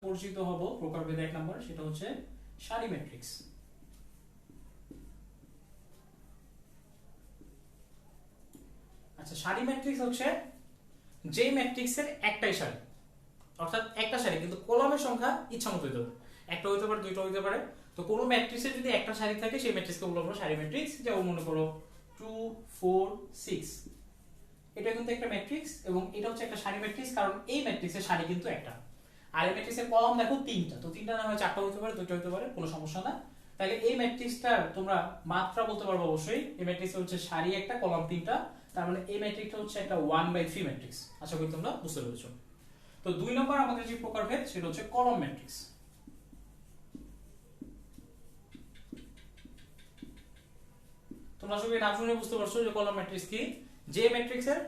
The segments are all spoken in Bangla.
পরিচিত হব প্রকারভেদে 1 নম্বর, সেটা হচ্ছে সারি ম্যাট্রিক্স। আচ্ছা, সারি ম্যাট্রিক্স হচ্ছে যে ম্যাট্রিক্সের একটাই সারি, অর্থাৎ একটা সারি কিন্তু কলামের সংখ্যা ইচ্ছামতো হতে পারে, একটা হতে পারে, দুইটা হতে পারে। তো কোনো ম্যাট্রিক্সের যদি একটা সারি থাকে সেই ম্যাট্রিক্সকে বলবো আমরা সারি ম্যাট্রিক্স। যেমন মনে করো 2 4 6, এটা কিন্তু একটা ম্যাট্রিক্স এবং এটা হচ্ছে একটা সারি ম্যাট্রিক্স, কারণ এই ম্যাট্রিক্সের সারি কিন্তু একটা। আর এই ম্যাট্রিক্সের কলাম দেখো তিনটা, তো তিনটা না হয় চারটা হতে পারে, দুইটা হতে পারে, কোনো সমস্যা না। তাহলে এই ম্যাট্রিক্সটার তোমরা মাত্রা বলতে পারবে অবশ্যই। এই ম্যাট্রিক্স হচ্ছে সারি একটা, কলাম তিনটা, তার মানে এই ম্যাট্রিক্সটা হচ্ছে একটা 1/3 ম্যাট্রিক্স। আশা করি তোমরা বুঝতে পেরেছো। তো 2 নম্বর আমাদের যে প্রকারভেদ সেটা হচ্ছে কলাম ম্যাট্রিক্স। তোমরা সবাই নাম শুনে বুঝতে পারছো যে কলাম ম্যাট্রিক্স কি, যে ম্যাট্রিক্সের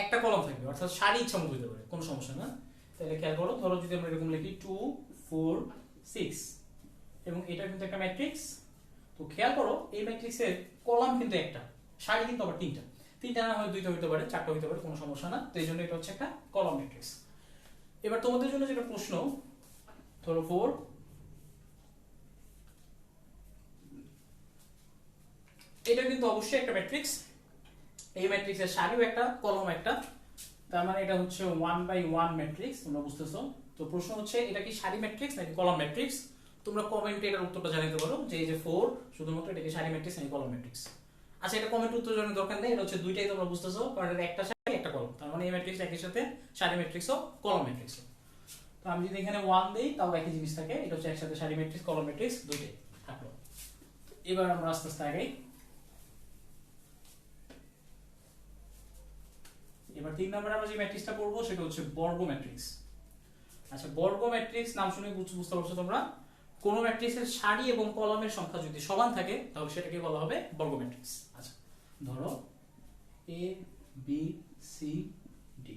একটা কলাম থাকবে, অর্থাৎ সারি ইচ্ছামতো হতে পারে, কোনো সমস্যা না। তাহলে খেয়াল করো, ধরো যদি আমরা এরকম লিখি 2 4 6 এবং এটা কিন্তু একটা ম্যাট্রিক্স। তো খেয়াল করো এই ম্যাট্রিক্সের কলাম কিন্তু একটা, সারি কিন্তু আবার তিনটা। তিনটা না হয় দুইটা হতে পারে, চারটা হতে পারে, কোনো সমস্যা না। তো এই জন্য এটা হচ্ছে একটা কলাম ম্যাট্রিক্স। এবার তোমাদের জন্য যেটা প্রশ্ন, ধরো 4, এটা কিন্তু অবশ্যই একটা ম্যাট্রিক্স। এই ম্যাট্রিক্সের সারিও একটা, কলম একটা, তার মানে এটা হচ্ছে 1/1 ম্যাট্রিক্স। তোমরা বুঝতেছো? তো প্রশ্ন হচ্ছে এটা কি সারি ম্যাট্রিক্স নাকি কলাম ম্যাট্রিক্স। তোমরা কমেন্টে এটার উত্তরটা জানাতে পারো যে এই যে 4 শুধুমাত্র এটা কি সারি ম্যাট্রিক্স নাকি কলাম ম্যাট্রিক্স। আচ্ছা, এটা কমেন্ট উত্তর জানার দরকার নেই, এটা হচ্ছে দুইটাই তোমরা বুঝতেছো, কারণ এটা একটা সারি একটা কলম, তার মানে এই ম্যাট্রিক্স একই সাথে সারি ম্যাট্রিক্সও কলম ম্যাট্রিক্সও। তো আমি যদি এখানে 1 দেই তাও একই জিনিস থাকে, এটা হচ্ছে একসাথে সারি ম্যাট্রিক্স কলম ম্যাট্রিক্স দুইটাই থাকলো। এবার আমরা আস্তে আস্তে আগাই। এবার 3 নম্বরে আমরা যে ম্যাট্রিক্সটা পড়বো সেটা হচ্ছে বর্গ ম্যাট্রিক্স। আচ্ছা, বর্গ ম্যাট্রিক্স নাম শুনে বুঝতে পারছো তোমরা, কোন ম্যাট্রিক্সের সারি এবং কলামের সংখ্যা যদি সমান থাকে তাহলে সেটাকে বলা হবে বর্গ ম্যাট্রিক্স। আচ্ছা, ধরো এ বি সি ডি,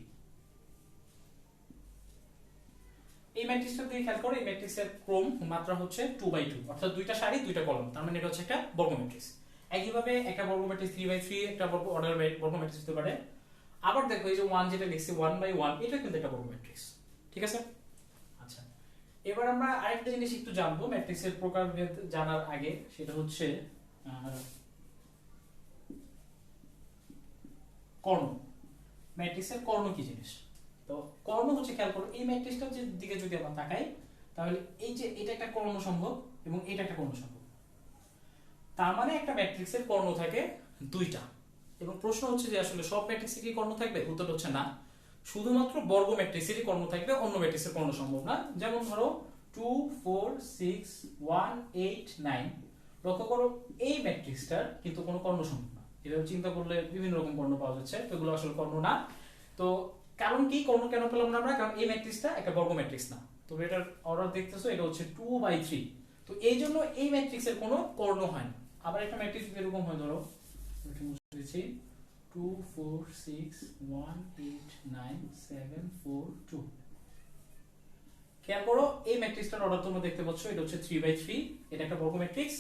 এই ম্যাট্রিক্সটা দিয়ে খেয়াল করো, এই ম্যাট্রিক্সের ক্রম মাত্রা হচ্ছে 2/2, অর্থাৎ দুইটা সারি দুইটা কলাম, তার মানে এটা হচ্ছে একটা বর্গ ম্যাট্রিক্স। একইভাবে একটা বর্গ ম্যাট্রিক্স 3/3 একটা বর্গ অর্ডার বর্গ ম্যাট্রিক্স হতে পারে। আবার দেখো এই যে 1 যেটা লিখছি 1/1, এটা কিন্তু একটা বর্গ ম্যাট্রিক্স। ঠিক আছে? আচ্ছা, এবার আমরা আরেকটা জিনিস একটু জানবো ম্যাট্রিক্সের প্রকারভেদ জানার আগে, সেটা হচ্ছে কর্ণ। ম্যাট্রিক্সের কর্ণ কি জিনিস? তো কর্ণ হচ্ছে, খেয়াল করো এই ম্যাট্রিক্সটার দিকে যদি আমরা তাকাই, তাহলে এই যে এটা একটা কর্ণ সম্ভব এবং এটা একটা কর্ণ সম্ভব, তার মানে একটা ম্যাট্রিক্সের কর্ণ থাকে দুইটা। এবং প্রশ্ন হচ্ছে যে আসলে সব ম্যাট্রিক্সে কি কর্ণ থাকবে? উত্তর হচ্ছে না, শুধুমাত্র বর্গ ম্যাট্রিক্সেরই কর্ণ থাকবে, অন্য ম্যাট্রিক্সের কর্ণ সম্ভব না। যেমন ধরো 2 4 6 1 8 9, লক্ষ্য করো এই ম্যাট্রিক্সটার কিন্তু কোনো কর্ণ সম্ভব না। এভাবে চিন্তা করলে বিভিন্ন রকম কর্ণ পাওয়া যাচ্ছে, তো এগুলো আসলে কর্ণ না। তো কারণ কি, কর্ণ কেন পেলাম না আমরা? কারণ এই ম্যাট্রিক্সটা একটা বর্গ ম্যাট্রিক্স না। তো এটার অর্ডার দেখতেছো, এটা হচ্ছে 2/3, তো এই জন্য এই ম্যাট্রিক্সের কোনো কর্ণ হয় না। আবার একটা ম্যাট্রিক্স এরকম হয়, ধরো এটা মুছে দিয়েছি 2 4 6 1 8 9 7 4 2, খেয়াল করো এই ম্যাট্রিক্সটার অর্ডার তোমরা দেখতে পাচ্ছ, এটা হচ্ছে 3/3, এটা একটা বর্গ ম্যাট্রিক্স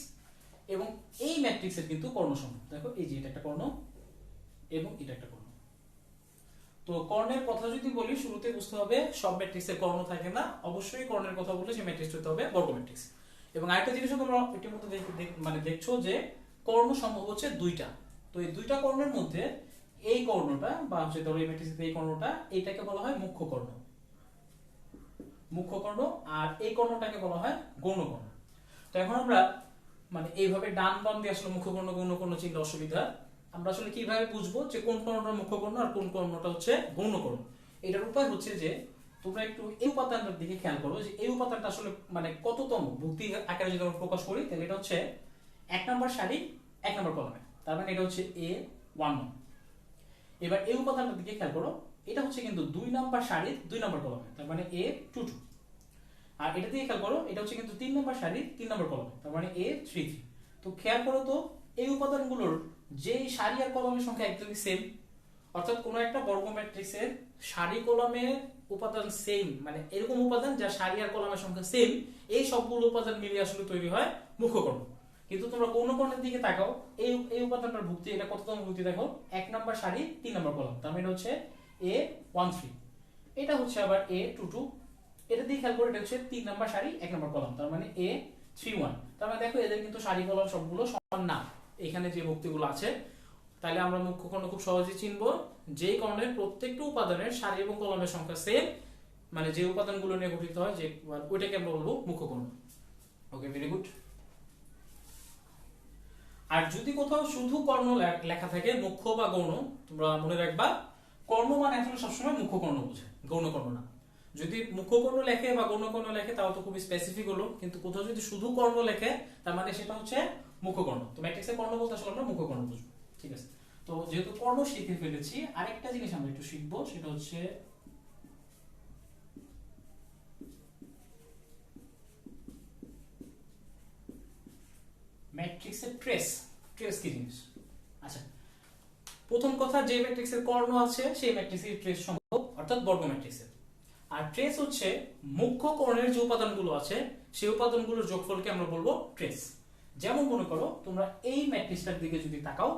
এবং এই ম্যাট্রিক্সের কিন্তু কর্ণ সম্ভব। দেখো এই যে এটা একটা কর্ণ এবং এটা একটা কর্ণ। তো কর্ণের কথা যদি বলি, শুরুতে বুঝতে হবে সব ম্যাট্রিক্সের কর্ণ থাকে না, অবশ্যই কর্ণের কথা বললে সেই ম্যাট্রিক্স হতে হবে বর্গ ম্যাট্রিক্স। এবং আরেকটা জিনিসও তোমরা এটির মধ্যে মানে দেখছো যে কর্ণ সম্ভব হচ্ছে দুইটা। তো এই দুইটা কর্ণের মধ্যে এই কর্ণটা বা হচ্ছে ধরো এই ম্যাট্রিক্সের এই কর্ণটা, এটাকে বলা হয় মুখ্য কর্ণ, মুখ্য কর্ণ, আর এই কর্ণটাকে বলা হয় গৌণ কর্ণ। তো এখন আমরা মানে এইভাবে ডান বাম দিয়ে আসলে মুখ্য কর্ণ গৌণ কর্ণ চিনতে অসুবিধা, আমরা আসলে কিভাবে বুঝবো যে কোন কর্ণটা মুখ্য কর্ণ আর কোন কর্ণটা হচ্ছে গৌণ কর্ণ? এটার উপায় হচ্ছে যে তোমরা একটু এই উপাদানটার দিকে খেয়াল করো, যে এই উপাদানটা আসলে মানে কততম ভুক্তি আকারে যদি আমরা প্রকাশ করি, তাহলে এটা হচ্ছে 1 নম্বর সারি 1 নম্বর কলামে, তার মানে এটা হচ্ছে A1। এবার এই উপাদানটার দিকে খেয়াল করো, এটা হচ্ছে কিন্তু 2 নম্বর সারির 2 নম্বর কলামে, তার মানে A22। আর এটা দিয়ে খেয়াল করো, এটা হচ্ছে কিন্তু 3 নম্বর সারির 3 নম্বর কলামে, তার মানে A33। তো খেয়াল করো তো এই উপাদানগুলোর যেই সারি আর কলামের সংখ্যা একদমই সেম, অর্থাৎ কোনো একটা বর্গ ম্যাট্রিক্সের সারি কলামের উপাদান সেম, মানে এরকম উপাদান যা সারি আর কলামের সংখ্যা সেম, এই সবগুলো উপাদান মিলে আসলে তৈরি হয় মুখ্য কর্ণ। কিন্তু তোমরা গৌণ কর্ণের দিকে তাকাও, এই উপাদানটার ভুক্তি, এটা কততম ভুক্তি দেখো, 1 নম্বর সারি 3 নম্বর কলাম, তার মানে হচ্ছে A13। এটা হচ্ছে আবার A22। এটা দিয়ে খেয়াল করে, এটা হচ্ছে 3 নাম্বার সারি 1 নাম্বার কলাম, তার মানে A31। তার মানে দেখো এদের কিন্তু সারি কলাম সবগুলো সমান না, এখানে যে ভুক্তিগুলো আছে। তাহলে আমরা মুখ্য কর্ণ খুব সহজেই চিনবো, যেই কর্ণের প্রত্যেকটা উপাদানের সারি এবং কলামের সংখ্যা সেম, মানে যে উপাদানগুলো নিয়ে গঠিত হয়, যে ওইটাকে আমরা বলবো মুখ্য কর্ণ। ওকে, ভেরি গুড। আর যদি কোথাও শুধু কর্ণ লেখা থাকে, মুখ্য বা গৌণ, তোমরা মনে রাখবা কর্ণ মানে আসলে সবসময় মুখ্য কর্ণ বোঝায়, গৌণ কর্ণ না। যদি মুখ্য কর্ণ লেখে বা গৌণ কর্ণ লেখে তাও তো খুবই স্পেসিফিক হলো, কিন্তু কোথাও যদি শুধু কর্ণ লেখে তার মানে সেটা হচ্ছে মুখ্য কর্ণ। তো ম্যাট্রিক্সের কর্ণ বলতে আসলে আমরা মুখ্য কর্ণ বুঝবো, ঠিক আছে। তো যেহেতু কর্ণ শিখে ফেলেছি, আরেকটা জিনিস আমরা একটু শিখবো, সেটা হচ্ছে ম্যাট্রিক্সের ট্রেস। ট্রেস কি জিনিস? আচ্ছা, প্রথম কথা, যে ম্যাট্রিক্সের কর্ণ আছে সেই ম্যাট্রিক্সের ট্রেস সম্ভব, অর্থাৎ বর্গ ম্যাট্রিক্সের। আর ট্রেস হচ্ছে মুখ্য কর্ণের যে উপাদানগুলো আছে সেই উপাদানগুলোর যোগফলকে আমরা বলবো ট্রেস। যেমন মনে করো তোমরা এই ম্যাট্রিক্সটার দিকে যদি তাকাও,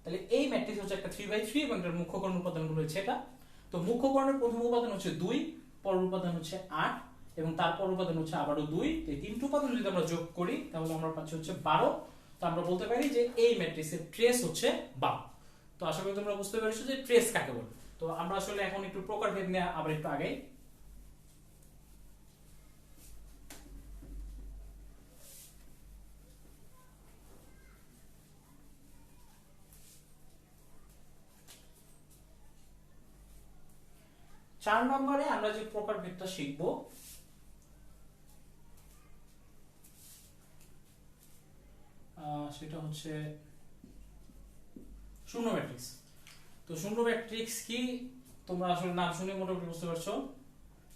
তাহলে এই ম্যাট্রিক্স হচ্ছে একটা 3/3 এবং এর মুখ্য কর্ণ উপাদানগুলো হচ্ছে এটা। তো মুখ্য কর্ণের প্রথম উপাদান হচ্ছে 2, পরের উপাদান হচ্ছে 8 এবং তারপর উপাদান হচ্ছে আবারও 2। এই তিনটি উপাদান যদি আমরা যোগ করি তাহলে আমরা পাচ্ছি হচ্ছে 12। তো আমরা বলতে পারি যে এই ম্যাট্রিক্সের ট্রেস হচ্ছে 12। তো আশা করি তোমরা বুঝতে পেরেছো যে ট্রেস কাকে বলে। তো আমরা আসলে এখন একটু প্রকারভেদ নিয়ে আবার একটু আগে। 4 নম্বরে আমরা যে প্রকারভেদটা শিখবো সেটা হচ্ছে শূন্য ম্যাট্রিক্স। তো শূন্য ম্যাট্রিক্স কি, তোমরা আসলে নাম শুনে মোটামুটি বুঝতে পারছো।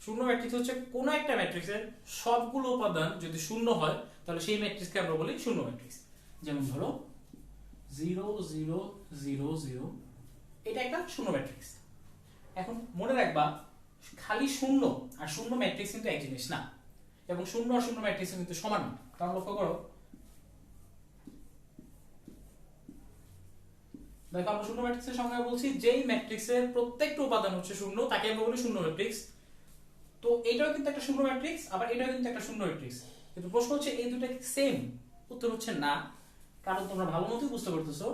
শূন্য ম্যাট্রিক্স হচ্ছে কোন একটা ম্যাট্রিক্সের সবগুলো উপাদান যদি শূন্য হয় তাহলে সেই ম্যাট্রিক্সকে আমরা বলি শূন্য ম্যাট্রিক্স। যেমন ধরো 0 0 0 0, এটা একটা শূন্য ম্যাট্রিক্স। এখন মনে রাখবা খালি শূন্য আর শূন্য ম্যাট্রিক্স কিন্তু এক জিনিস না, এবং শূন্য আর শূন্য ম্যাট্রিক্স কিন্তু সমান না। কারণ লক্ষ্য করো, দেখো আমরা শূন্য ম্যাট্রিক্সের সংজ্ঞা বলছি যেই ম্যাট্রিক্সের প্রত্যেকটা উপাদান হচ্ছে শূন্য তাকে আমরা বলি শূন্য ম্যাট্রিক্স। তো এটাও কিন্তু একটা শূন্য ম্যাট্রিক্স, আবার এটাও কিন্তু একটা শূন্য ম্যাট্রিক্স। কিন্তু প্রশ্ন হচ্ছে এই দুটো কি সেম? উত্তর হচ্ছে না। কারণ তোমরা ভালো মতোই বুঝতে পারতেছো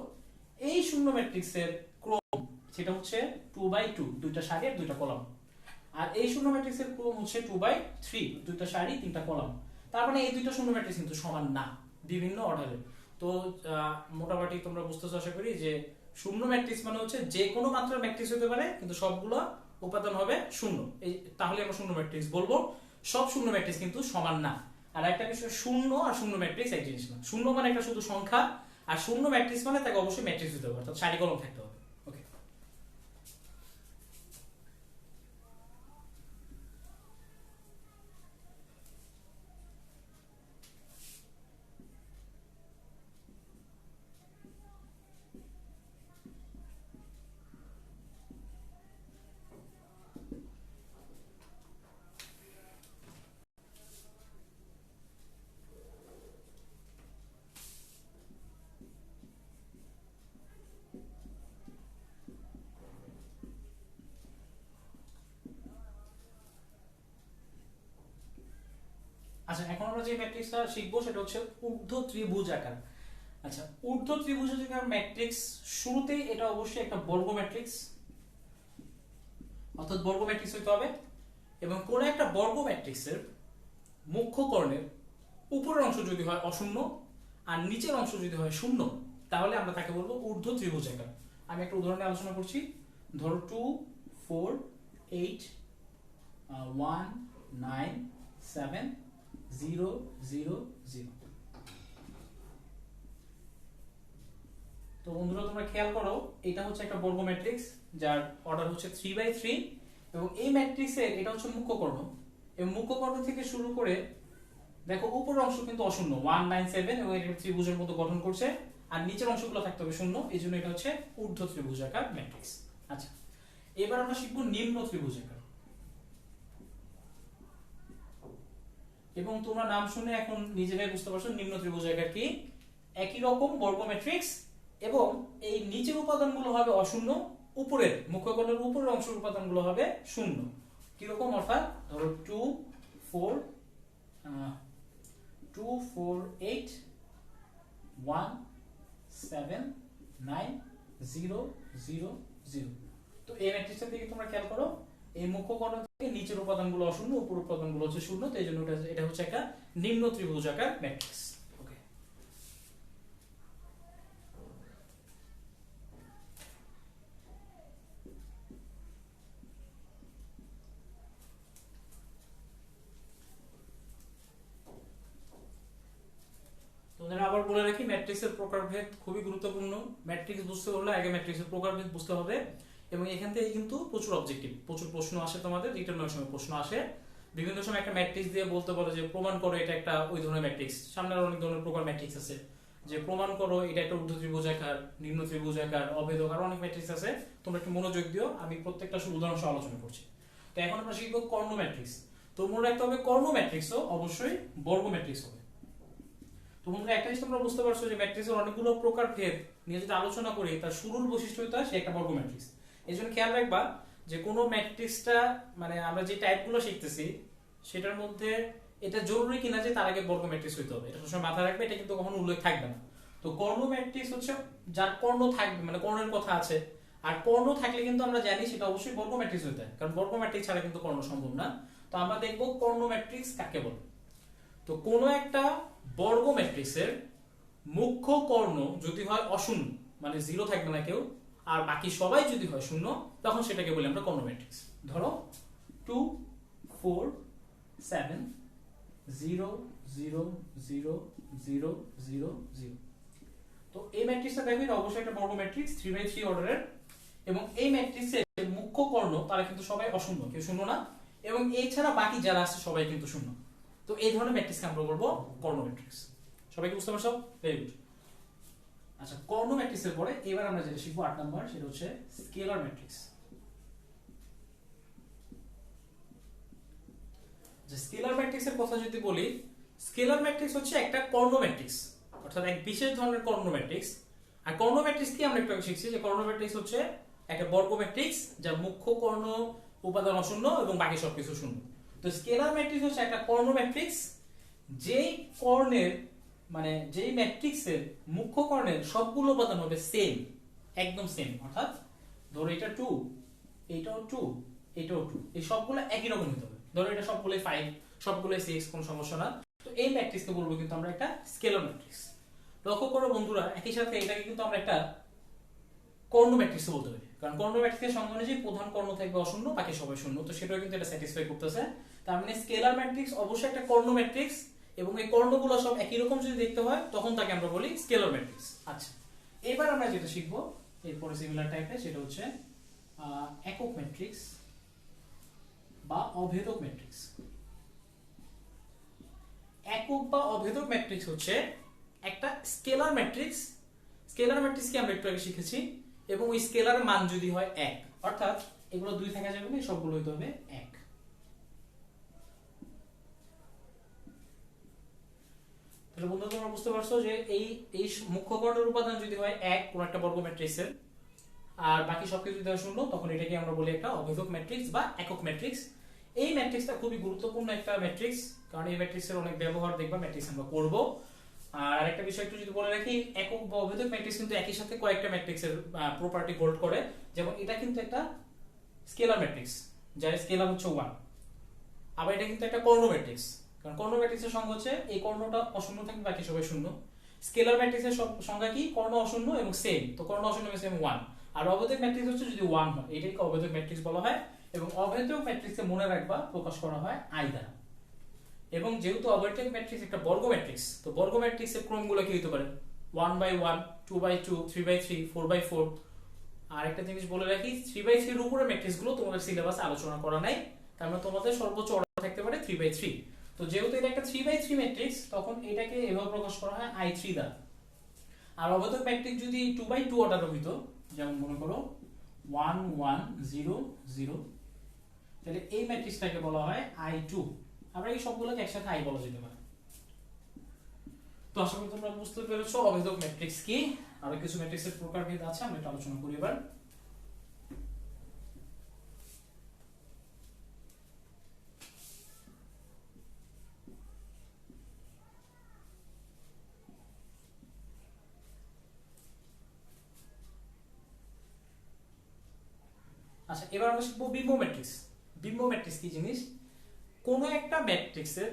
এই শূন্য ম্যাট্রিক্সের ক্রম সেটা হচ্ছে 2/2, দুইটা সারি আর দুইটা কলাম। আর এই শূন্য ম্যাট্রিক্সের ক্রম হচ্ছে 2/3, দুইটা সারি তিনটা কলাম। তার মানে এই দুইটা শূন্য ম্যাট্রিক্স কিন্তু সমান না, বিভিন্ন অর্ডারে। তো মোটামুটি তোমরা বুঝতেছো আশা করি যে শূন্য ম্যাট্রিক্স মানে হচ্ছে যে কোনো মাত্রার ম্যাট্রিক্স হতে পারে কিন্তু সবগুলো উপাদান হবে শূন্য, এই তাহলে আমরা শূন্য ম্যাট্রিক্স বলবো। সব শূন্য ম্যাট্রিক্স কিন্তু সমান না। আর একটা বিষয়, শূন্য আর শূন্য ম্যাট্রিক্স এক জিনিস না। শূন্য মানে একটা শুধু সংখ্যা, আর শূন্য ম্যাট্রিক্স মানে তাকে অবশ্যই ম্যাট্রিক্স দিতে হবে, অর্থাৎ সারি কলম থাকতে হবে। ওকে, আচ্ছা এখন আমরা যে ম্যাট্রিক্সটা শিখবো সেটা হচ্ছে ঊর্ধ্ব ত্রিভুজ আকার। আচ্ছা, ঊর্ধ্ব ত্রিভুজ আকার ম্যাট্রিক্স, শুরুতেই এটা অবশ্যই একটা বর্গ ম্যাট্রিক্স, অর্থাৎ বর্গ ম্যাট্রিক্স হইতে হবে। এবং কোন একটা বর্গ ম্যাট্রিক্সের মুখ্য কর্ণের উপরের অংশ যদি হয় অশূন্য আর নিচের অংশ যদি হয় শূন্য তাহলে আমরা তাকে বলবো ঊর্ধ্ব ত্রিভুজাকার। আমি একটা উদাহরণে আলোচনা করছি। ধরো 2 4 8 1 9 7 0 0 0। তো বন্ধুরা তোমরা খেয়াল করো, এটা হচ্ছে একটা বর্গ ম্যাট্রিক্স যার অর্ডার হচ্ছে 3/3 এবং এই ম্যাট্রিক্সের এটা হচ্ছে মুখ্য কর্ণ। এবং মুখ্য কর্ণ থেকে শুরু করে দেখো উপরের অংশ কিন্তু অশূন্য 1 9 7 এবং এটা ত্রিভুজের মতো গঠন করছে, আর নিচের অংশগুলো থাকতে হবে শূন্য, এই জন্য এটা হচ্ছে ঊর্ধ্ব ত্রিভুজাকার ম্যাট্রিক্স। আচ্ছা, এবার আমরা শিখব নিম্ন ত্রিভুজাকার। এবং তোমরা নাম শুনে এখন নিজেরাই বুঝতে পারছো নিম্ন ত্রিভুজাকার কি। একই রকম বর্গ ম্যাট্রিক্স এবং এই নিচের উপাদানগুলো হবে অশূন্য, উপরের মুখ্য কর্ণের উপরের অংশের উপাদানগুলো হবে শূন্য। কিরকম? অর্থাৎ ধরো 2 4 2 4 8 1 7 9 0 0 0। তো এই ম্যাট্রিক্সটা থেকে তোমরা খেয়াল করো, এই মুখ্য কর্ণ থেকে নিচের উপাদানগুলো অশূন্য, উপর উপাদানগুলো হচ্ছে শূন্য, তো এই জন্য এটা হচ্ছে একটা নিম্ন ত্রিভুজাকার ম্যাট্রিক্স। ওকে, তোমাদের আবার বলে রাখি, ম্যাট্রিক্সের প্রকারভেদ খুবই গুরুত্বপূর্ণ। ম্যাট্রিক্স বুঝতে হলে আগে ম্যাট্রিক্সের প্রকারভেদ বুঝতে হবে, এবং এখান থেকে কিন্তু প্রচুর অবজেক্টিভ, প্রচুর প্রশ্ন আসে, তোমাদের রিটার্নের সময় প্রশ্ন আসে। বিভিন্ন সময় একটা ম্যাট্রিক্স দিয়ে বলতে পারো যে প্রমাণ করো এটা একটা ওই ধরনের ম্যাট্রিক্স। সামনে অনেক ধরনের প্রকার ম্যাট্রিক্স আছে, যে প্রমাণ করো এটা একটা ঊর্ধ্ব ত্রিভুজাকার, নিম্ন ত্রিভুজাকার, অভেদক, আর অনেক ম্যাট্রিক্স আছে। তোমরা একটু মনোযোগ দিও, আমি প্রত্যেকটা উদাহরণ সহ আলোচনা করছি। তো এখন আমরা শিখবো কর্ণ ম্যাট্রিক্স। তো মনে রাখতে হবে কর্ণ ম্যাট্রিক্সও অবশ্যই বর্গ ম্যাট্রিক্স হবে। তো বন্ধুরা একটা জিনিস তোমরা বুঝতে পারছো যে ম্যাট্রিক্সের অনেকগুলো প্রকার ভেদ নিয়ে যদি আলোচনা করি, তার শুরুর বৈশিষ্ট্যটা সে একটা বর্গ ম্যাট্রিক্স। এই জন্য খেয়াল রাখবা যে কোনো ম্যাট্রিক্সটা, মানে আমরা যে টাইপগুলো শিখতেছি সেটার মধ্যে এটা জরুরি কিনা যে তার আগে বর্গ ম্যাট্রিক্স হইতে হবে, এটা সবসময় মাথায় রাখবে, এটা কিন্তু কখনো উল্লেখ থাকবে না। তো কর্ণ ম্যাট্রিক্স হচ্ছে যার কর্ণ থাকবে, মানে কর্ণের কথা আছে, আর কর্ণ থাকলে কিন্তু আমরা জানি সেটা অবশ্যই বর্গ ম্যাট্রিক্স হইতে হয়, কারণ বর্গ ম্যাট্রিক্স ছাড়া কিন্তু কর্ণ সম্ভব না। তো আমরা দেখবো কর্ণ ম্যাট্রিক্স কাকে বলে। তো কোনো একটা বর্গ ম্যাট্রিক্সের মুখ্য কর্ণ যদি হয় অশূন্য, মানে জিরো থাকবে না কেউ, আর বাকি সবাই যদি হয় শূন্য, তখন সেটাকে বলি আমরা কর্ণ ম্যাট্রিক্স। ধরো 2 4 7 0 0 0 0 0 0। তো এই ম্যাট্রিক্সটা দেখো, এটা অবশ্যই একটা বর্গ ম্যাট্রিক্স 3/3 অর্ডারের, এবং এই ম্যাট্রিক্সের মুখ্য কর্ণ তারা কিন্তু সবাই অশূন্য, কেউ শূন্য না, এবং এছাড়া বাকি যারা আছে সবাই কিন্তু শূন্য। তো এই ধরনের ম্যাট্রিক্সকে আমরা বলবো কর্ণ ম্যাট্রিক্স। সবাই কি বুঝতে পারছো? Very good. আচ্ছা, কর্ণ ম্যাট্রিক্সের পরে এবার আমরা যেটা শিখবো 8 নাম্বার, সেটা হচ্ছে স্কেলার ম্যাট্রিক্স। যে স্কেলার ম্যাট্রিক্সের কথা যদি বলি, স্কেলার ম্যাট্রিক্স হচ্ছে একটা কর্ণ ম্যাট্রিক্স, অর্থাৎ এক বিশেষ ধরনের কর্ণ ম্যাট্রিক্স। আর কর্ণ ম্যাট্রিক্স কি আমরা একটু আগে শিখছি যে কর্ণ ম্যাট্রিক্স হচ্ছে একটা বর্গ ম্যাট্রিক্স যার মুখ্য কর্ণ উপাদান অশূন্য এবং বাকি সবকিছু শূন্য। তো স্কেলার ম্যাট্রিক্স হচ্ছে একটা কর্ণ ম্যাট্রিক্স যেই কর্ণের, মানে যেই ম্যাট্রিক্সের মুখ্য কর্ণের সবগুলো উপাদান হবে সেম, একদম সেম। অর্থাৎ ধরো এটা 2, এটাও 2, এটাও 2, এই সবগুলো একই রকম হতে হবে। ধরো এটা সবগুলোই 5, সবগুলোই 6, কোনো সমস্যা না। তো এই ম্যাট্রিক্সকে বলবো কিন্তু আমরা একটা স্কেলার ম্যাট্রিক্স। লক্ষ্য করো বন্ধুরা, একই সাথে এটাকে কিন্তু আমরা একটা কর্ণ ম্যাট্রিক্স বলতে পারি, কারণ কর্ণ ম্যাট্রিক্সের সঙ্গে অনুযায়ী প্রধান কর্ণ থাকবে অশূন্য, বাকি সবাই শূন্য। তো সেটাও কিন্তু এটা স্যাটিসফাই করতেছে। তার মানে স্কেলার ম্যাট্রিক্স অবশ্যই একটা কর্ণ ম্যাট্রিক্স, এবং এই কর্ণগুলো সব একই রকম যদি দেখতে হয় তখন তাকে আমরা বলি স্কেলার ম্যাট্রিক্স। আচ্ছা, এবার আমরা যেটা শিখবো এরপরে সিমিলার টাইপের, সেটা হচ্ছে একক ম্যাট্রিক্স বা অভেদক ম্যাট্রিক্স। একক বা অভেদক ম্যাট্রিক্স হচ্ছে একটা স্কেলার ম্যাট্রিক্স। স্কেলার ম্যাট্রিক্সকে আমরা একটু আগে শিখেছি, এবং ওই স্কেলারের মান যদি হয় 1, অর্থাৎ এগুলো 2 থাকা যাবে না, সবগুলো হইতে হবে 1। তাহলে বন্ধুরা তোমরা বুঝতে পারছো যে এই এই মুখ্য কর্ণের উপাদান যদি হয় 1 কোন একটা বর্গ ম্যাট্রিক্সের, আর বাকি সবকিছু যদি হয় শূন্য, তখন এটাকে আমরা বলি একটা অভেদক ম্যাট্রিক্স বা একক ম্যাট্রিক্স। এই ম্যাট্রিক্সটা খুবই গুরুত্বপূর্ণ একটা ম্যাট্রিক্স, কারণ এই ম্যাট্রিক্সের অনেক ব্যবহার দেখবা ম্যাট্রিক্স আমরা করব। আর আরেকটা বিষয় একটু যদি বলে রাখি, একক বা অভেদক ম্যাট্রিক্স কিন্তু একই সাথে কয়েকটা ম্যাট্রিক্সের প্রপার্টি হোল্ড করে। যেমন এটা কিন্তু একটা স্কেলার ম্যাট্রিক্স যার স্কেলার হচ্ছে 1, আবার এটা কিন্তু একটা কর্ণ ম্যাট্রিক্স, কারণ কর্ণ ম্যাট্রিক্সের সংজ্ঞা হচ্ছে এই কর্ণটা অশূন্য থাকবে, বাকি সবাই শূন্য। স্কেলার ম্যাট্রিক্সের সংজ্ঞা কি? কর্ণ অশূন্য এবং সেম, তো কর্ণ অশূন্য এবং সেম 1। আর অভেদক ম্যাট্রিক্স হচ্ছে যদি 1 হয়, এটাকে অভেদক ম্যাট্রিক্স বলা হয়। এবং অভেদক ম্যাট্রিক্সে মনে রাখবা প্রকাশ করা হয় আই দ্বারা। এবং যেহেতু অভেদক ম্যাট্রিক্স একটা বর্গ ম্যাট্রিক্স, তো বর্গ ম্যাট্রিক্সের ক্রমগুলো কি হতে পারে? 1/1, 2/2, 3/3, 4/4। আর একটা জিনিস বলে রাখি, 3/3 এর উপরে ম্যাট্রিক্স গুলো তোমাদের সিলেবাসে আলোচনা করা নাই, তার মানে তোমাদের সর্বোচ্চ অর্ডার থাকতে পারে 3/3। তো যেহেতু এটা একটা 3/3 ম্যাট্রিক্স, তখন এটাকে এভাবে প্রকাশ করা হয় I3 দ্বারা। আর অভেদক ম্যাট্রিক্স যদি 2/2 অর্ডার হইতো, যেমন মনে করো 1 1 0 0, তাহলে এই ম্যাট্রিক্সটাকে বলা হয় I2। আমরা এই সবগুলোকে একসাথে আই বলা যেতে পারে। তো আশা করি তোমরা বুঝতে পেরেছো অভেদক ম্যাট্রিক্স কি। আরো কিছু ম্যাট্রিক্সের প্রকারভেদ আছে, আমরা এটা আলোচনা করি এবার। আচ্ছা, এবার আমরা শিখবো বিম্ব ম্যাট্রিক্স। বিম্ব ম্যাট্রিক্স কি জিনিস? কোনো একটা ম্যাট্রিক্সের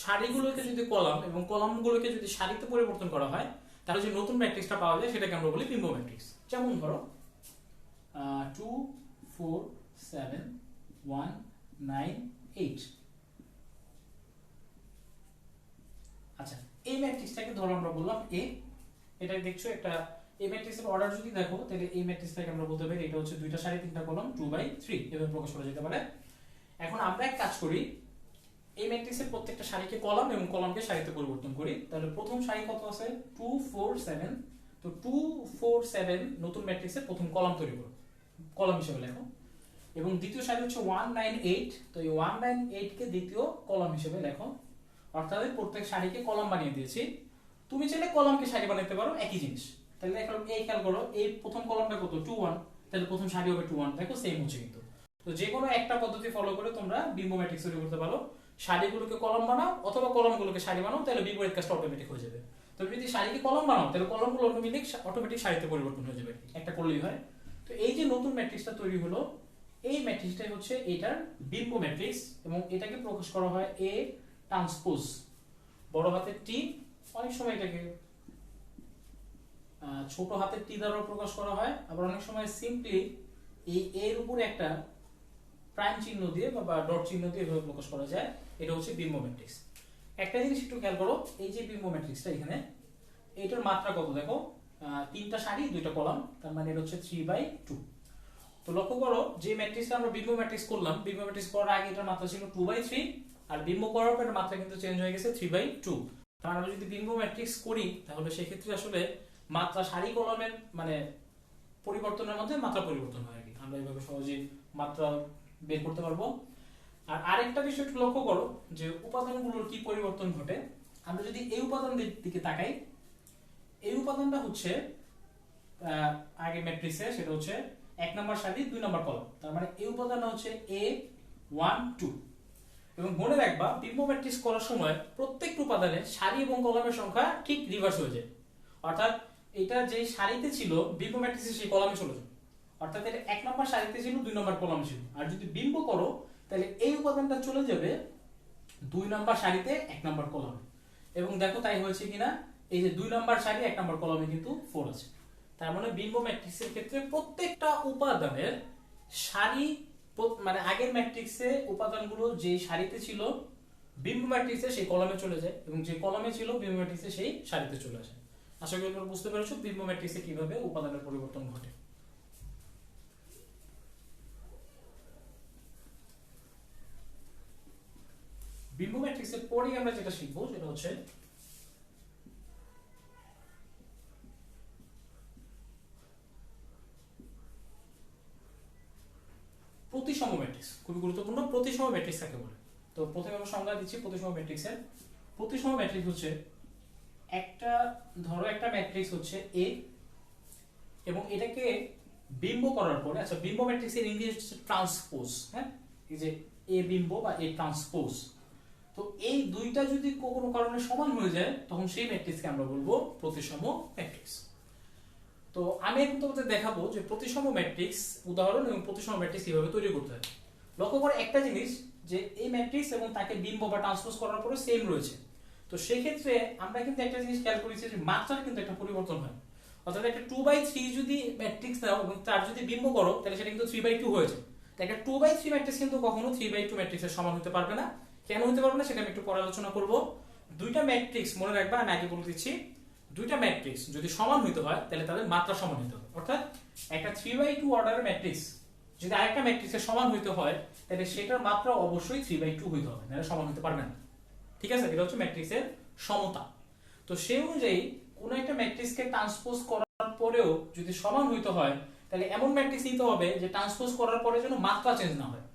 সারিগুলোকে যদি কলাম এবং কলামগুলোকে যদি সারিতে পরিবর্তন করা হয়, তাহলে যে নতুন ম্যাট্রিক্সটা পাওয়া যায় সেটাকে আমরা বলি বিম্ব ম্যাট্রিক্স। যেমন ধরো 2 4 7 1 9 8। আচ্ছা, এই ম্যাট্রিক্সটাকে ধরো আমরা বললাম এ। এটা দেখছো একটা এই ম্যাট্রিক্সের অর্ডার যদি দেখো, তাহলে এই ম্যাট্রিক্সটাকে আমরা বলতে পারি এটা হচ্ছে দুইটা সারি তিনটা কলাম 2/3 এভাবে প্রকাশ করা যেতে পারে। এখন আমরা এক কাজ করি, এই ম্যাট্রিক্সের প্রত্যেকটা সারিকে কলাম এবং কলামকে সারিতে পরিবর্তন করি। তাহলে প্রথম সারি কত আছে? 2 4 7। তো 2 4 7 নতুন ম্যাট্রিক্সের প্রথম কলাম তৈরি করো, কলাম হিসেবে লেখো। এবং দ্বিতীয় সারি হচ্ছে 1 9 8। তো এই 1 9 8 কে দ্বিতীয় কলাম হিসেবে লেখো। অর্থাৎ প্রত্যেক সারিকে কলাম বানিয়ে দিয়েছি। তুমি চাইলে কলামকে সারি বানাতে পারো, একই জিনিস। তাহলে দেখো এই খেয়াল করো, এই প্রথম কলামটা কত? 2 1। তাহলে প্রথম সারি হবে 2 1। দেখো সেম হচ্ছে কিন্তু। তো যে কোনো একটা পদ্ধতি ফলো করে তোমরা বিম্ব ম্যাট্রিক্স তৈরি করতে পারো। সারিগুলোকে কলাম বানাও অথবা কলামগুলোকে সারি বানাও, তাহলে বিপরীত কাজটা অটোমেটিক হয়ে যাবে। তুমি যদি সারিকে কলাম বানাও তাহলে কলামগুলো অটোমেটিক সারিতে পরিবর্তন হয়ে যাবে, একটা করলেই হয়। তো এই যে নতুন ম্যাট্রিক্সটা তৈরি হলো, এই ম্যাট্রিক্সটাই হচ্ছে এটার বিম্ব ম্যাট্রিক্স এবং এটাকে প্রকাশ করা হয় এ ট্রান্সপোজ, বড় হাতের টি। অনেক সময় এটাকে ছোট হাতের টি দ্বারা প্রকাশ করা হয়, আবার অনেক সময় সিম্পলি এই এর উপরে একটা প্রাইম চিহ্ন দিয়ে বা ডট চিহ্ন দিয়ে এভাবে প্রকাশ করা যায়। এটা হচ্ছে বিম্ব ম্যাট্রিক্স। একটা জিনিস একটু খেয়াল করো, এই যে বিম্ব ম্যাট্রিক্সটা এখানে, এটার মাত্রা কত দেখো? তিনটা সারি দুইটা কলাম, তার মানে এটা হচ্ছে 3/2। তো লক্ষ্য করো, যে ম্যাট্রিক্সটা আমরা বিম্ব ম্যাট্রিক্স করলাম, বিম্ব ম্যাট্রিক্স করার আগে এটার মাত্রা ছিল 2/3, আর বিম্ব করার পর এর মাত্রা কিন্তু চেঞ্জ হয়ে গেছে 3/2। কারণ আমরা যদি বিম্ব ম্যাট্রিক্স করি তাহলে সেই ক্ষেত্রে আসলে মাত্রা সারি কলমের মানে পরিবর্তনের মধ্যে মাত্রা পরিবর্তন হয় আর কি। আমরা এইভাবে সহজেই মাত্রা বের করতে পারবো। আর আরেকটা বিষয় একটু লক্ষ্য করো যে উপাদানগুলোর কি পরিবর্তন ঘটে। আমরা যদি এই উপাদানের দিকে তাকাই, এই উপাদানটা হচ্ছে আগে ম্যাট্রিক্সে সেটা হচ্ছে 1 নম্বর সারি 2 নম্বর কলাম, তার মানে এই উপাদানটা হচ্ছে a 1 2। এবং মনে রাখবা বিম্ব ম্যাট্রিক্স করার সময় প্রত্যেকটা উপাদানের সারি এবং কলামের সংখ্যা ঠিক রিভার্স হয়ে যায়। অর্থাৎ এটা যে সারিতে ছিল বিম্ব ম্যাট্রিক্সে সেই কলামে চলে যায়। অর্থাৎ এটা 1 নম্বর সারিতে ছিল 2 নম্বর কলামে ছিল। আর যদি বিম্ব করো তাহলে এই উপাদানটা চলে যাবে 2 নম্বর সারিতে 1 নম্বর কলামে। এবং দেখো তাই হয়েছে কিনা, এই যে 2 নম্বর সারি 1 নম্বর কলামে কিন্তু 4 আছে। তার মানে বিম্ব ম্যাট্রিক্সের ক্ষেত্রে প্রত্যেকটা উপাদানের সারি মানে আগের ম্যাট্রিক্সে উপাদানগুলো যে সারিতে ছিল বিম্ব ম্যাট্রিক্সে সেই কলামে চলে যায়, এবং যে কলামে ছিল বিম্ব ম্যাট্রিক্সে সেই সারিতে চলে আসে। আশা করি তোমরা বুঝতে পেরেছো বিম্ব ম্যাট্রিক্সে কিভাবে উপাদানের পরিবর্তন ঘটে। বিম্ব ম্যাট্রিক্সের পরেই আমরা যেটা শিখবো সেটা হচ্ছে প্রতিসম ম্যাট্রিক্স। খুবই গুরুত্বপূর্ণ, প্রতিসম ম্যাট্রিক্স কাকে বলে। তো প্রথমে আমরা সংজ্ঞা দিচ্ছি প্রতিসম ম্যাট্রিক্সের। প্রতিসম ম্যাট্রিক্স হচ্ছে একটা, ধরো একটা ম্যাট্রিক্স হচ্ছে এ, এবং এটাকে বিম্ব করার পরে, আচ্ছা বিম্ব ম্যাট্রিক্সের ইংলিশ হচ্ছে ট্রান্সপোজ। হ্যাঁ, এই যে এ বিম্ব বা এ ট্রান্সপোজ। তো এই দুইটা যদি কোনো কারণে সমান হয়ে যায় তখন সেই ম্যাট্রিক্সকে আমরা বলবো প্রতিসম ম্যাট্রিক্স। তো আমি এখন তোমাদের দেখাবো যে প্রতিসম ম্যাট্রিক্স উদাহরণ এবং প্রতিসম ম্যাট্রিক্স কিভাবে তৈরি করতে হয়। লক্ষ্য করে একটা জিনিস যে এই ম্যাট্রিক্স এবং তাকে বিম্ব বা ট্রান্সপোজ করার পরে সেম রয়েছে। তো সেই ক্ষেত্রে আমরা কিন্তু একটা জিনিস খেয়াল করেছি যে মাত্রার কিন্তু একটা পরিবর্তন হয়। অর্থাৎ একটা 2/3 যদি ম্যাট্রিক্স নাও এবং তার যদি বিম্ব করো তাহলে সেটা কিন্তু 3/2 হয়ে যায়। তাই একটা 2/3 ম্যাট্রিক্স কিন্তু কখনো 3/2 ম্যাট্রিক্সের সমান হতে পারবে না। কেন হতে পারবে না সেটা আমি একটু পরে আলোচনা করব। দুইটা ম্যাট্রিক্স মনে রাখবা, আমি আগে বলে দিচ্ছি, দুইটা ম্যাট্রিক্স যদি সমান হইতে হয় তাহলে তাদের মাত্রা সমান হতে হবে। অর্থাৎ একটা 3/2 অর্ডারের ম্যাট্রিক্স যদি আরেকটা ম্যাট্রিক্সের সমান হইতে হয় তাহলে সেটার মাত্রা অবশ্যই 3/2 হইতে হবে, নাহলে সমান হতে পারবে না। ঠিক আছে, এটা হচ্ছে ম্যাট্রিক্সের সমতা। তো সেই অনুযায়ী কোন একটা ম্যাট্রিক্সকে ট্রান্সপোজ করার পরেও যদি সমান হইতে হয় তাহলে এমন ম্যাট্রিক্স নিতে হবে যে ট্রান্সপোজ করার পরে যেন মাত্রা চেঞ্জ না হয়।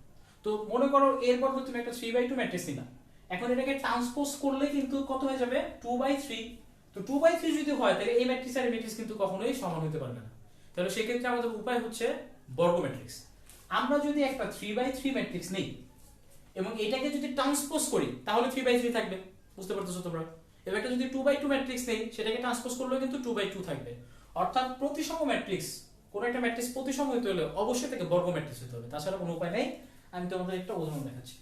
তো মনে করো এর বদলে তুমি একটা 3/2 ম্যাট্রিক্স নিলা, এখন এটাকে ট্রান্সপোজ করলে কিন্তু কত হয়ে যাবে? 2/3। তো 2/3 যদি হয় তাহলে এই ম্যাট্রিক্স আর এই ম্যাট্রিক্স কিন্তু কখনোই সমান হতে পারবে না। তাহলে সেক্ষেত্রে আমাদের উপায় হচ্ছে বর্গ ম্যাট্রিক্স। আমরা যদি একটা 3/3 ম্যাট্রিক্স নেই এবং এটাকে যদি ট্রান্সপোজ করি তাহলে 3/3 থাকবে, বুঝতে পারতেছো তোমরা? এবার একটা যদি 2/2 ম্যাট্রিক্স নেই সেটাকে ট্রান্সপোজ করলেও কিন্তু 2/2 থাকবে। অর্থাৎ প্রতিসম ম্যাট্রিক্স কোন একটা ম্যাট্রিক্স প্রতিসম হতে হলে অবশ্যই থেকে বর্গ ম্যাট্রিক্স হতে হবে, তাছাড়া কোনো উপায় নেই। আমি তোমাদের একটা উদাহরণ দেখাচ্ছি।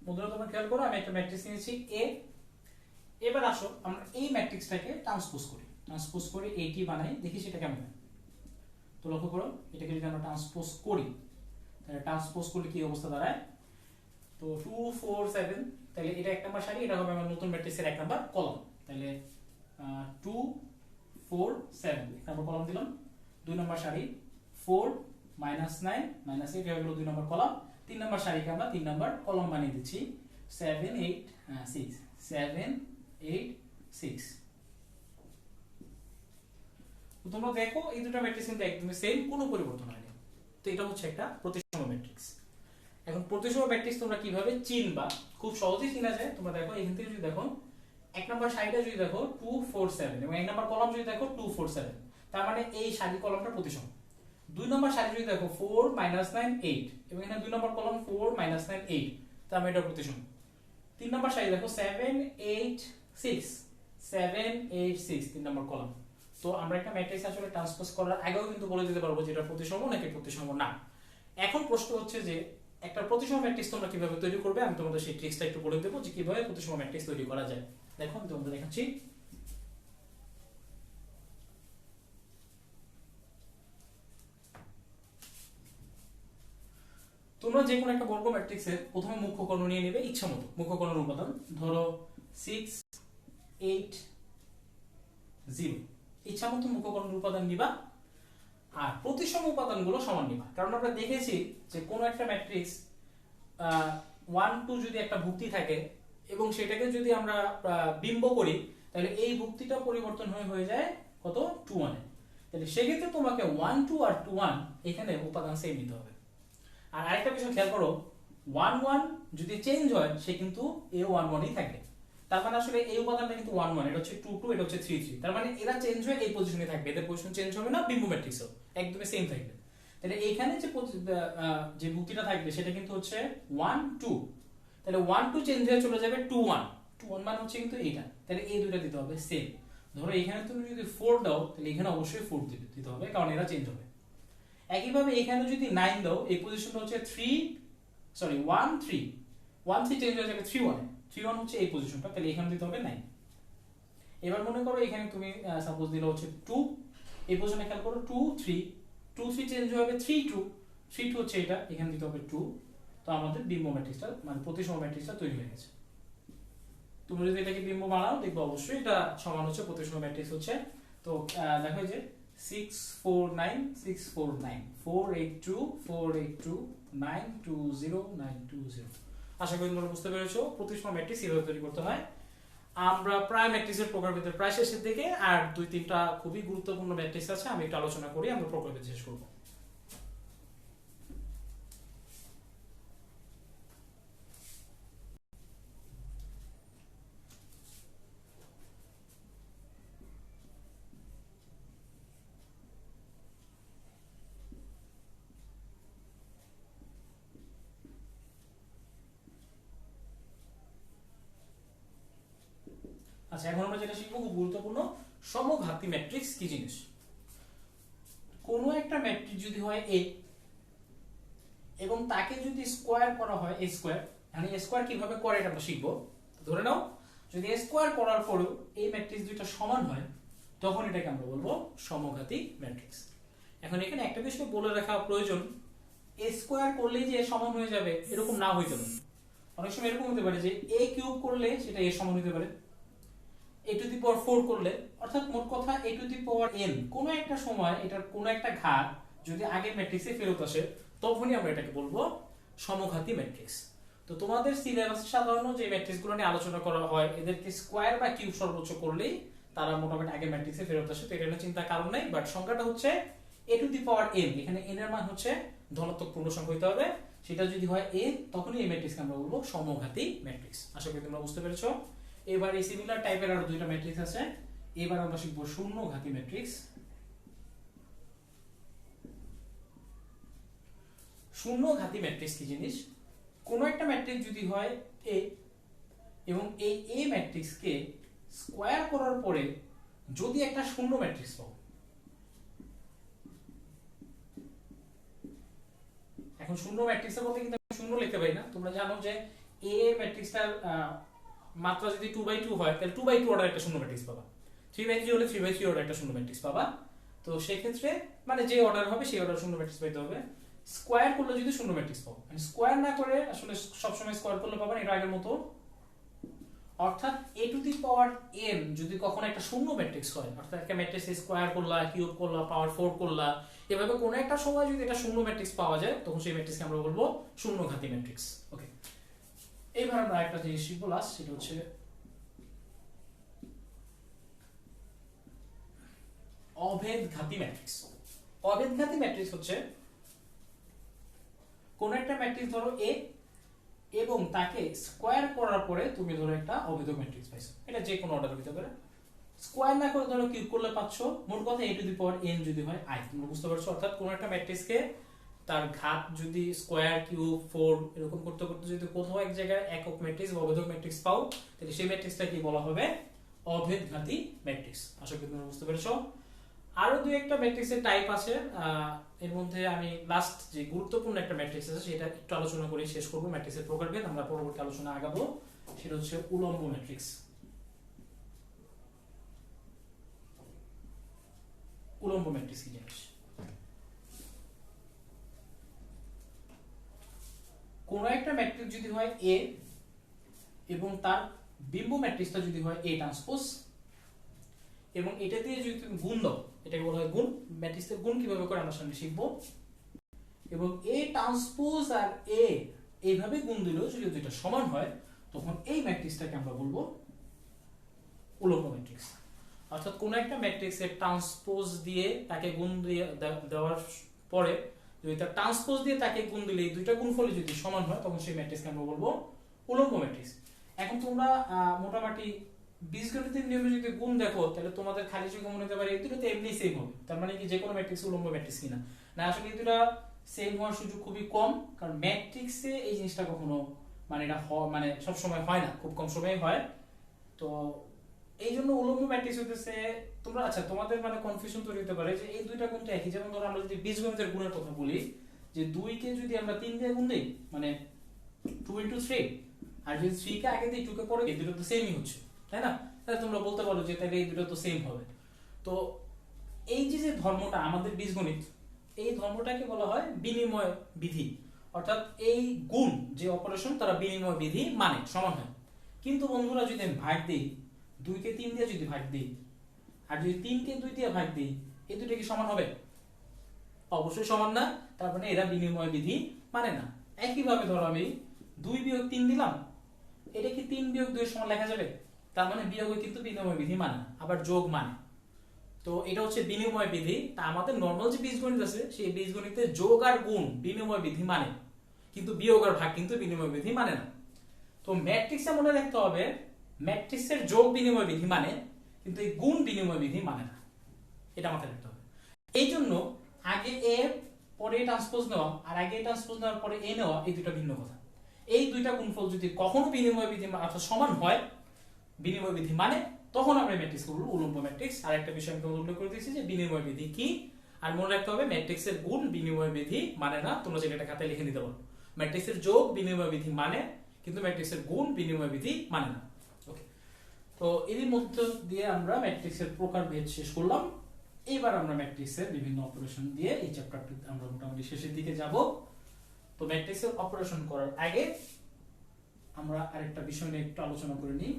বন্ধুরা তোমরা খেয়াল করো, আমি একটা ম্যাট্রিক্স নিয়েছি এ। এবার আসো আমরা এই ম্যাট্রিক্সটাকে ট্রান্সপোজ করি, ট্রান্সপোজ করে এটি বানাই, দেখি সেটা কেমন হয়। তো লক্ষ্য করো, এটাকে যদি আমরা ট্রান্সপোজ করি, তাহলে ট্রান্সপোজ করলে কি অবস্থা দাঁড়ায়, তো 2 4 7, তাহলে এটা এক নাম্বার সারি, এটা হবে আমার নতুন ম্যাট্রিক্সের এক নাম্বার কলাম। তাহলে 2 4 7 এক নাম্বার কলাম দিলাম। 2 নাম্বার সারি 4 -9 -8 এটা হলো 2 নাম্বার কলাম। 3 নাম্বার সারিকে আমরা 3 নাম্বার কলাম বানিয়ে দিচ্ছি, 7 8 6 7 8 6। তো তোমরা দেখো এই দুটো ম্যাট্রিক্স কিন্তু একদমই সেম, কোনো পরিবর্তন হয়নি। তো এটা হচ্ছে একটা প্রতিসম ম্যাট্রিক্স। এখন প্রতিসম ম্যাট্রিক্স তোমরা কিভাবে চিনবা, খুব সহজেই চিনা যায়। তোমরা দেখো এখান থেকে যদি দেখো এক নাম্বার সারিটা যদি দেখো 2 4 7 এবং এক নাম্বার কলাম যদি দেখো 2 4 7, তার মানে এই সারি কলামটা প্রতিসম। 2 নাম্বার সারি যদি দেখো 4 -9 8 এবং এখানে 2 নাম্বার কলাম 4 -9 8, তার মানে এটা প্রতিসম। 3 নাম্বার সারি দেখো 7 8 6 7 8 6 3 নাম্বার কলাম। তো আমরা একটা ম্যাট্রিক্স আসলে ট্রান্সপোজ করার আগেও কিন্তু বলে দিতে পারবো যে এটা প্রতিসম নাকি প্রতিসম না। এখন প্রশ্ন হচ্ছে যে একটা প্রতিসম ম্যাট্রিক্স তোমরা কিভাবে তৈরি করবে, আমি তোমাদের সেই ট্রিক্সটা একটু বলে দেবো যে কিভাবে প্রতিসম ম্যাট্রিক্স তৈরি করা যায়। দেখো আমি তোমাদের দেখাচ্ছি। তোমরা যে কোনো একটা বর্গ ম্যাট্রিক্সের প্রথমে মুখ্য কর্ণ নিয়ে নেবে ইচ্ছা মতো, মুখ্য কর্ণের উপাদান ধরো 6 8 0, ইচ্ছা মতো মুখ্য কর্ণের উপাদান নিবা, আর প্রতিসম উপাদানগুলো সমান নিবা। কারণ আমরা দেখেছি যে কোনো একটা ম্যাট্রিক্স 1 2 যদি একটা ভুক্তি থাকে এবং সেটাকে যদি আমরা বিম্ব করি, তাহলে এই ভুক্তিটা পরিবর্তন হয়ে যায় কত 2 1 এ। তাহলে সেক্ষেত্রে তোমাকে 1 2 আর 2 1 এখানে উপাদান সেম নিতে হবে। আর আরেকটা বিষয় খেয়াল করো, 1 1 যদি চেঞ্জ হয় সে কিন্তু এ 1 1ই থাকবে। তার মানে আসলে এই উপাদানটা কিন্তু 1 1, এটা হচ্ছে 2 2, এটা হচ্ছে 3 3, তার মানে এরা চেঞ্জ হয়ে এই পজিশনে থাকবে, এদের পজিশন চেঞ্জ হবে না, বিম্ব ম্যাট্রিক্সও একদমই সেম থাকবে। তাহলে এইখানে যে ভুক্তিটা থাকবে সেটা কিন্তু হচ্ছে 1 2, তাহলে 1 2 চেঞ্জ হয়ে চলে যাবে 2 1, 2 1 মানে হচ্ছে কিন্তু এইটা, তাহলে এই দুইটা দিতে হবে সেম। ধরো এখানে তুমি যদি 4 দাও, তাহলে এখানে অবশ্যই 4 দিতে হবে, কারণ এরা চেঞ্জ হবে। একইভাবে এখানে যদি 9 দাও, এই পজিশনটা হচ্ছে 1 3, 1 3 চেঞ্জ হয়ে যাবে 3 1 এ, 3 1 হচ্ছে এই পজিশনটা, তাহলে এখানে দিতে হবে 9। এবার মনে করো এখানে তুমি সাপোজ দিলে হচ্ছে 2, এই পজিশনে খেয়াল করো 2 3, 2 3 চেঞ্জ হয়ে যাবে 3 2, 3 2 হচ্ছে এটা, এখানে দিতে হবে 2। তো আমাদের বিম্ব ম্যাট্রিক্সটা মানে প্রতিসম ম্যাট্রিক্সটা তৈরি হয়ে গেছে। তুমি যদি এটাকে বিম্ব বানাও দেখবে অবশ্যই এটা সমান হচ্ছে প্রতিসম ম্যাট্রিক্স হচ্ছে। তো দেখো যে 6 4 9 6 4 9 4 8 2 4 8 2 9 2 0 9 2 0। আশা করি তোমরা বুঝতে পেরেছো প্রতিসম ম্যাট্রিক্স কিভাবে তৈরি করতে হয়। আমরা প্রায় ম্যাট্রিক্সের প্রকারভেদের প্রায় শেষের দিকে, আর 2 3টা খুবই গুরুত্বপূর্ণ ম্যাট্রিক্স আছে, আমি একটু আলোচনা করি, আমরা প্রকারভেদ শেষ করব। আচ্ছা, এখন আমরা যেটা শিখবো খুব গুরুত্বপূর্ণ, সমঘাতী ম্যাট্রিক্স কি জিনিস। কোনো একটা ম্যাট্রিক্স যদি হয় এ এবং তাকে যদি স্কোয়ার করা হয় এ স্কোয়ার, মানে এ স্কোয়ার কিভাবে করে এটা আমরা শিখবো। ধরে নাও যদি এ স্কোয়ার করার পরেও এই ম্যাট্রিক্স দুইটা সমান হয়, তখন এটাকে আমরা বলবো সমঘাতী ম্যাট্রিক্স। এখন এখানে একটা বিষয় বলে রাখা প্রয়োজন, এ স্কোয়ার করলেই যে এ সমান হয়ে যাবে এরকম না হইতে পারে। অনেক সময় এরকম হতে পারে যে এ কিউব করলে সেটা এ সমান হতে পারে, a টু দি পাওয়ার 4 করলে, অর্থাৎ মোট কথা a to the power n কোন একটা সময় এটার কোন একটা ঘাত যদি আগের ম্যাট্রিক্সে ফেরত আসে, তখনই আমরা এটাকে বলবো সমঘাতী ম্যাট্রিক্স। তো তোমাদের সিলেবাসে সাধারণত যে ম্যাট্রিক্সগুলো নিয়ে আলোচনা করা হয়, এদেরকে স্কোয়ার বা কিউব সর্বোচ্চ করলেই তারা মোটামুটি আগের ম্যাট্রিক্সে ফেরত আসে, তো এটা নিয়ে চিন্তার কারণ নাই। বাট সংখ্যাটা হচ্ছে a to the power n, এখানে n এর মান হচ্ছে ধনাত্মক পূর্ণ সংখ্যা হতে হবে, সেটা যদি হয় a তখনই এই ম্যাট্রিক্সকে আমরা বলবো সমঘাতী ম্যাট্রিক্স। আশা করি তোমরা বুঝতে পেরেছো। এবার এই সিমিলার টাইপের আরো দুইটা ম্যাট্রিক্স আছে, এবার আমরা শিখবো শূন্যঘাতী ম্যাট্রিক্স। শূন্যঘাতী ম্যাট্রিক্স কি জিনিস? কোন একটা ম্যাট্রিক্স যদি হয় a এবং এই a ম্যাট্রিক্সকে স্কয়ার করার পরে যদি একটা শূন্য ম্যাট্রিক্স পাও, এখন শূন্য ম্যাট্রিক্স বলতে কিন্তু আমি শূন্য লিখতে পারি না, তোমরা জানো যে a ম্যাট্রিক্সটার মাত্রা যদি 2/2 হয় তাহলে 2/2 অর্ডার একটা শূন্য ম্যাট্রিক্স পাবা, 3/3 হলে 3/3 অর্ডার একটা শূন্য ম্যাট্রিক্স পাবা। তো সেই ক্ষেত্রে মানে যে অর্ডার হবে সেই অর্ডার শূন্য ম্যাট্রিক্স পাইতে হবে। স্কয়ার করলে যদি শূন্য ম্যাট্রিক্স পাও, মানে স্কয়ার না করে আসলে সব সময় স্কয়ার করলে পাবা না, এটা আগের মতো। অর্থাৎ a to the power n যদি কখনো একটা শূন্য ম্যাট্রিক্স হয়, অর্থাৎ একটা ম্যাট্রিক্স স্কয়ার করলা, কিউব করলা, পাওয়ার 4 করলা, এভাবে কোন একটা সময় যদি এটা শূন্য ম্যাট্রিক্স পাওয়া যায় তখন সেই ম্যাট্রিক্সকে আমরা বলবো শূন্যঘাতী ম্যাট্রিক্স। ওকে, এবার আমরা একটা জিনিস শিখবো লাস্ট, সেটা হচ্ছে অভেদঘাতী ম্যাট্রিক্স। অভেদঘাতী ম্যাট্রিক্স হচ্ছে কোন একটা ম্যাট্রিক্স ধরো a এবং তাকে স্কয়ার করার পরে তুমি ধরো একটা অভেদক ম্যাট্রিক্স পাইছো, এটা যে কোনো অর্ডার হতে পারে, স্কয়ার না করে ধরো কিউব করলে পাচ্ছো। মোট কথা a to the power n যদি হয় i, তোমরা বুঝতে পারছো। অর্থাৎ কোন একটা ম্যাট্রিক্সকে তার ঘাত যদি স্কয়ার, কিউব, 4 এরকম করতে করতে যদি কোথাও এক জায়গায় একক ম্যাট্রিক্স বা অভেদক ম্যাট্রিক্স পাও, তাহলে সেই ম্যাট্রিক্সটা কি বলা হবে? অভেদঘাতী ম্যাট্রিক্স। আশা করি তোমরা বুঝতে পেরেছো। আরো দুই একটা ম্যাট্রিক্সের টাইপ আছে, এর মধ্যে আমি লাস্ট যে গুরুত্বপূর্ণ একটা ম্যাট্রিক্স আছে সেটা একটু আলোচনা করে শেষ করব। ম্যাট্রিক্সের প্রকারভেদ আমরা পরবর্তী আলোচনা আগাবো, সেটা হচ্ছে উলম্ব ম্যাট্রিক্স। উলম্ব ম্যাট্রিক্স কি জিনিস? কোন একটা ম্যাট্রিক্স যদি হয় a এবং তার বিম্ব ম্যাট্রিক্সটা যদি হয় a ট্রান্সপোজ, এবং এটা দিয়ে যদি তুমি গুণ দাও, এটাকে বলা হয় গুণ। ম্যাট্রিক্সের গুণ কিভাবে করে আমরা সামনে শিখবো। এবং a ট্রান্সপোজ আর a এইভাবে গুণ দিলেও যদি দুইটা সমান হয় তখন এই ম্যাট্রিক্সটাকে আমরা বলবো উলম্ব ম্যাট্রিক্স। অর্থাৎ কোন একটা ম্যাট্রিক্সের ট্রান্সপোজ দিয়ে তাকে গুণ দিয়ে দেওয়ার পরে যদি তার ট্রান্সপোজ দিয়ে তাকে গুণ দিলে এই দুইটা গুণফল যদি সমান হয় তখন সেই ম্যাট্রিক্সকে আমরা বলবো উলম্ব ম্যাট্রিক্স। এখন তোমরা মোটামুটি বীজগণিতের নিয়মে যদি গুণ দেখো তাহলে তোমাদের খালি চোখে মনে হতে পারে এই দুটো তো এমনি সেম হবে, তার মানে কি যে কোনো ম্যাট্রিক্স উলম্ব ম্যাট্রিক্স কিনা? না, আসলে এই দুটো সেম হওয়ার সুযোগ খুবই কম, কারণ ম্যাট্রিক্সে এই জিনিসটা কখনো মানে এটা মানে সব সময় হয় না, খুব কম সময় হয়। তো এই জন্য উলম্ব ম্যাট্রিক্স হইতেছে, তোমরা আচ্ছা তোমাদের মানে কনফিউশন তৈরি হতে পারে যে এই দুইটা গুণ তো একই। যেমন ধরো আমরা যদি বীজগণিতের গুণের কথা বলি, যে 2 কে যদি আমরা 3 দিয়ে গুণ দেই মানে 2 into 3, আর যদি 3 কে আগে দিই 2 কে পরে, এই দুটো তো সেমই হচ্ছে, তাই না? তাহলে তোমরা বলতে পারো যে তাহলে এই দুটো তো সেম হবে। তো এই যে যে ধর্মটা আমাদের বীজগণিত, এই ধর্মটাকে বলা হয় বিনিময় বিধি। অর্থাৎ এই গুণ যে অপারেশন তারা বিনিময় বিধি মানে সমান হয়। কিন্তু বন্ধুরা যদি আমি ভাগ দিই, 2 কে 3 দিয়ে যদি ভাগ দিই আর যদি 3 কে 2 দিয়ে ভাগ দিই, এই দুটো কি সমান হবে? অবশ্যই সমান না, তার মানে এরা বিনিময় বিধি মানে না। একইভাবে ধরো আমি 2 বিয়োগ 3 দিলাম, এটা কি 3 বিয়োগ 2 এর সমান লেখা যাবে? তার মানে বিয়োগে কিন্তু বিনিময় বিধি মানে না, আবার যোগ মানে। তো এটা হচ্ছে বিনিময় বিধি। তা আমাদের নরমাল যে বীজগণিত আছে সেই বীজগণিতে যোগ আর গুণ বিনিময় বিধি মানে, কিন্তু বিয়োগ আর ভাগ কিন্তু বিনিময় বিধি মানে না। তো ম্যাট্রিক্সে মনে রাখতে হবে ম্যাট্রিক্সের যোগ বিনিময় বিধি মানে, কিন্তু এই গুণ বিনিময় বিধি মানে না, এটা মাথায় রাখতে হবে। এই জন্য আগে এ পরে ট্রান্সপোজ নেওয়া আর আগে ট্রান্সপোজ নেওয়ার পরে এ নেওয়া, এই দুটো ভিন্ন কথা। এই দুইটা গুণফল যদি কখনো বিনিময় বিধি অর্থাৎ সমান হয়, বিনিময় বিধি মানে, তখন আমরা ম্যাট্রিক্স বলবো উলম্ব ম্যাট্রিক্স। আর একটা বিষয় আমি উল্লেখ করে দিয়েছি যে বিনিময় বিধি কি, আর মনে রাখতে হবে ম্যাট্রিক্সের গুণ বিনিময় বিধি মানে না। তোমরা যেটা খাতায় লিখে নিতে পারো, ম্যাট্রিক্সের যোগ বিনিময় বিধি মানে, কিন্তু ম্যাট্রিক্সের গুণ বিনিময় বিধি মানে না। ওকে, তো এর মধ্য দিয়ে আমরা ম্যাট্রিক্সের প্রকারভেদ শেষ করলাম। এবার আমরা ম্যাট্রিক্সের বিভিন্ন অপারেশন দিয়ে এই চ্যাপ্টারটি আমরা মোটামুটি শেষের দিকে যাব। তো ম্যাট্রিক্সের অপারেশন করার আগে আমরা আরেকটা বিষয় নিয়ে একটু আলোচনা করে নিই।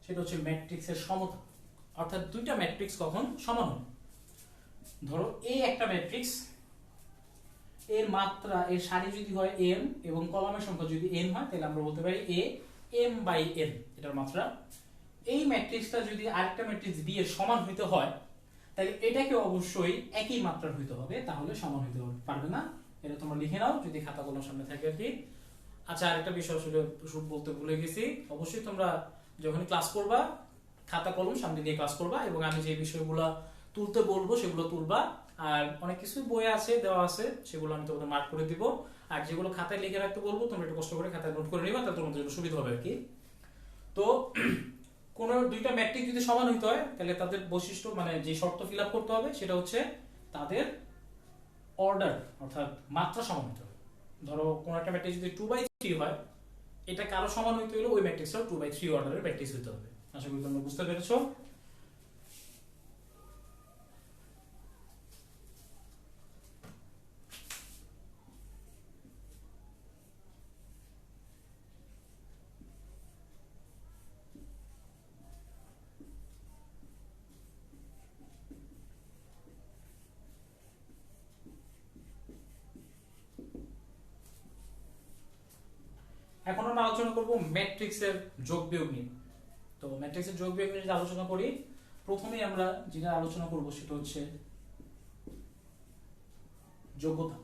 সেটা হচ্ছে ম্যাট্রিক্সের সমতা, অর্থাৎ দুইটা ম্যাট্রিক্স কখন সমান হবে। ধরো এই একটা ম্যাট্রিক্স, এর মাত্রা এর সারি যদি হয় m এবং কলামের সংখ্যা যদি n হয়, তাহলে আমরা বলতে পারি a m বাই n এটার মাত্রা। এই ম্যাট্রিক্সটা যদি আরেকটা ম্যাট্রিক্স b এর সমান হইতে হয় তাহলে এটাকে অবশ্যই একই মাত্রার হইতে হবে, তাহলে সমান হইতে পারবে না। এটা তোমরা লিখে নাও যদি খাতা কলম সামনে থাকে আর কি। আচ্ছা, আরেকটা বিষয় আসলে বলতে ভুলে গেছি, অবশ্যই তোমরা যখন ক্লাস করবা খাতা কলম সামনে নিয়ে ক্লাস করবা, এবং আমি যে বিষয়গুলো তুলতে বলবো সেগুলো তুলবা। আর অনেক কিছু বই আছে দেওয়া আছে, সেগুলো আমি তোমাদের মার্ক করে দিব। আর যেগুলো খাতায় লিখে রাখতে বলবো তোমরা একটু কষ্ট করে খাতায় নোট করে নিবা, তাহলে তোমাদের জন্য সুবিধা হবে আর কি। তো কোন দুইটা ম্যাট্রিক্স যদি সমান হইতে হয় তাহলে তাদের বৈশিষ্ট্য মানে যে শর্ত ফিল আপ করতে হবে সেটা হচ্ছে তাদের অর্ডার অর্থাৎ মাত্রা সমান হতে হবে। ধরো কোন একটা ম্যাট্রিক্স যদি 2/3 হয়, এটা কারো সমান হইতে হলে ওই ম্যাট্রিক্সটাও 2/3 অর্ডারের ম্যাট্রিক্স হতে হবে। আশা করি তোমরা বুঝতে পেরেছো। এখন আমরা আলোচনা করব ম্যাট্রিক্সের যোগ বিয়োগ নিয়ে। তো ম্যাট্রিক্সের যোগ বিয়োগ নিয়ে যদি আলোচনা করি, প্রথমেই আমরা যেটা আলোচনা করব সেটা হচ্ছে যোগ্যতা।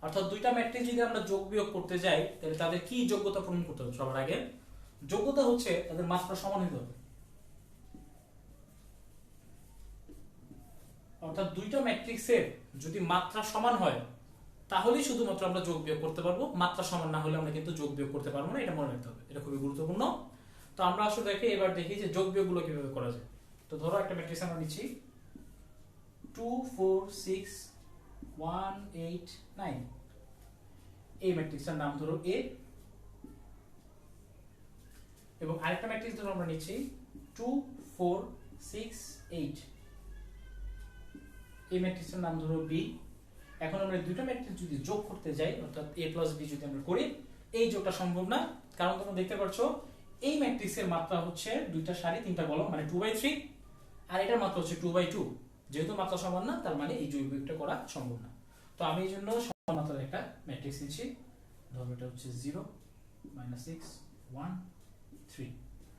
অর্থাৎ দুইটা ম্যাট্রিক্স যদি আমরা যোগ বিয়োগ করতে যাই তাহলে তাদের কি যোগ্যতা পূরণ করতে হবে? সবার আগে যোগ্যতা হচ্ছে তাদের মাত্রা সমান হতে হবে। অর্থাৎ দুইটা ম্যাট্রিক্সের যদি মাত্রা সমান হয় তাহলেই শুধুমাত্র আমরা যোগ বিয়োগ করতে পারবো, মাত্রা সমান না হলে আমরা কিন্তু যোগ বিয়োগ করতে পারবো না, এটা মনে রাখতে হবে, এটা খুবই গুরুত্বপূর্ণ। তো আমরা আসলে এবার দেখি যে যোগ বিয়োগ গুলো কিভাবে করা যায়। তো ধরো একটা ম্যাট্রিক্স আমরা নিচ্ছি 2 4 6 1 8 9, এই ম্যাট্রিক্সটার নাম ধরো A, এবং আরেকটা ম্যাট্রিক্স ধরো আমরা নিচ্ছি 2 4 6 8, এই ম্যাট্রিক্সটার নাম ধরো B। এখন আমরা দুটো ম্যাট্রিক্স যদি যোগ করতে যাই অর্থাৎ a প্লাস b যদি আমরা করি, এই যোগটা সম্ভব না, কারণ তোমরা দেখতে পাচ্ছ এই ম্যাট্রিক্সের মাত্রা হচ্ছে দুইটা সারি তিনটা কলাম মানে 2/3, আর এটার মাত্রা হচ্ছে 2/2। যেহেতু মাত্রা সমান না তার মানে এই যোগ বিয়োগটা করা সম্ভব না। তো আমি এই জন্য সমান মাত্রার একটা ম্যাট্রিক্স নিচ্ছি, ধরো এটা হচ্ছে 0 -6 1 3।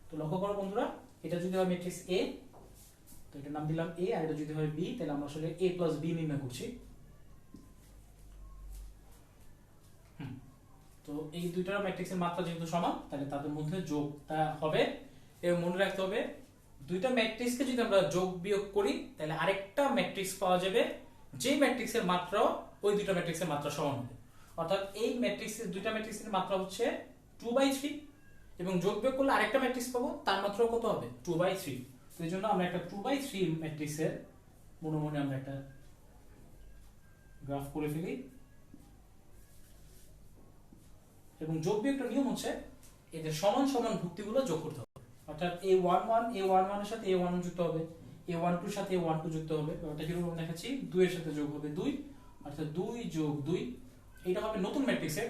তো লক্ষ্য করো বন্ধুরা, এটা যদি হয় ম্যাট্রিক্স a, তো এটার নাম দিলাম a, আর এটা যদি হয় b, তাহলে আমরা আসলে a প্লাস b নির্ণয় করছি। তো এই দুইটার ম্যাট্রিক্সের মাত্রা যেহেতু সমান তাহলে তাদের মধ্যে যোগটা হবে। এবং মনে রাখতে হবে দুইটা ম্যাট্রিক্সকে যদি আমরা যোগ বিয়োগ করি তাহলে আরেকটা ম্যাট্রিক্স পাওয়া যাবে যে ম্যাট্রিক্সের মাত্রা ওই দুইটা ম্যাট্রিক্সের মাত্রা সমান হবে। অর্থাৎ এই ম্যাট্রিক্সের দুইটা ম্যাট্রিক্সের মাত্রা হচ্ছে 2/3, এবং যোগ বিয়োগ করলে আরেকটা ম্যাট্রিক্স পাবো তার মাত্রাও কত হবে 2/3। তো এই জন্য আমরা একটা 2/3 ম্যাট্রিক্সের মনে মনে আমরা একটা গ্রাফ করে ফেলি। এবং যোগ বিয়োগটার নিয়ম হচ্ছে এদের সমান সমান ভুক্তিগুলো যোগ করতে হবে। অর্থাৎ a11 a11 এর সাথে a1 যুক্ত হবে, a12 এর সাথে a12 যুক্ত হবে। এটা কিরকম দেখাচ্ছি, 2 এর সাথে যোগ হবে 2, অর্থাৎ 2 যোগ 2, এটা হবে নতুন ম্যাট্রিক্সের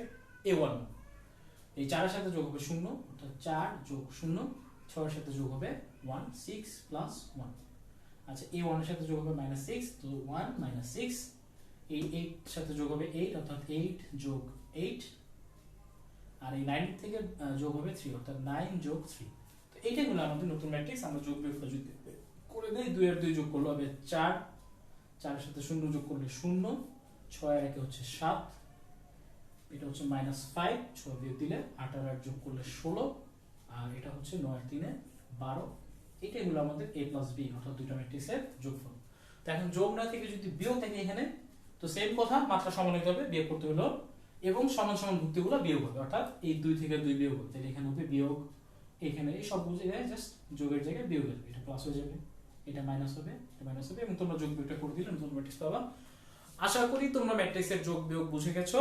a1। এই 4 এর সাথে যোগ হবে 0, অর্থাৎ 4 যোগ 0, 6 এর সাথে যোগ হবে 1, 6 প্লাস 1। আচ্ছা, a1 এর সাথে যোগ হবে -6, তো 1 -6। এই 8 এর সাথে যোগ হবে 8, অর্থাৎ 8 যোগ 8, আর এই 9 থেকে যোগ হবে 3, অর্থাৎ 9 যোগ 3। তো এইটাই হলো আমাদের নতুন ম্যাট্রিক্স। আমরা যোগ বিয়োগটা যদি করে দেই, 2 এর 2 যোগ করলে হবে 4, 4 এর সাথে 0 যোগ করলে 0, 6 এর 1 হচ্ছে 7, এটা হচ্ছে -5, 6 বিয়োগ দিলে 8 আর 8 যোগ করলে 16, আর এটা হচ্ছে 9 আর 3 12। এটাই হলো আমাদের a প্লাস b, অর্থাৎ দুইটা ম্যাট্রিক্সের যোগফল। তো এখন যোগ না থেকে যদি বিয়োগ থাকে এখানে, তো সেম কথা, মাত্রা সমান হতে হবে, বিয়োগ করতে হলো, এবং সমান সমান ভুক্তিগুলো বিয়োগ হবে, অর্থাৎ এই 2 থেকে 2 বিয়োগ হবে, তাহলে এখানে হবে বিয়োগ, এখানে এই সব জায়গায় জাস্ট যোগের জায়গায় বিয়োগ হবে, এটা প্লাস হয়ে যাবে, এটা মাইনাস হবে, এটা মাইনাস হবে, এবং তোমরা যোগ বিয়োগটা করে দিলে নতুন ম্যাট্রিক্স পাবা। আশা করি তোমরা ম্যাট্রিক্সের যোগ বিয়োগ বুঝে গেছো।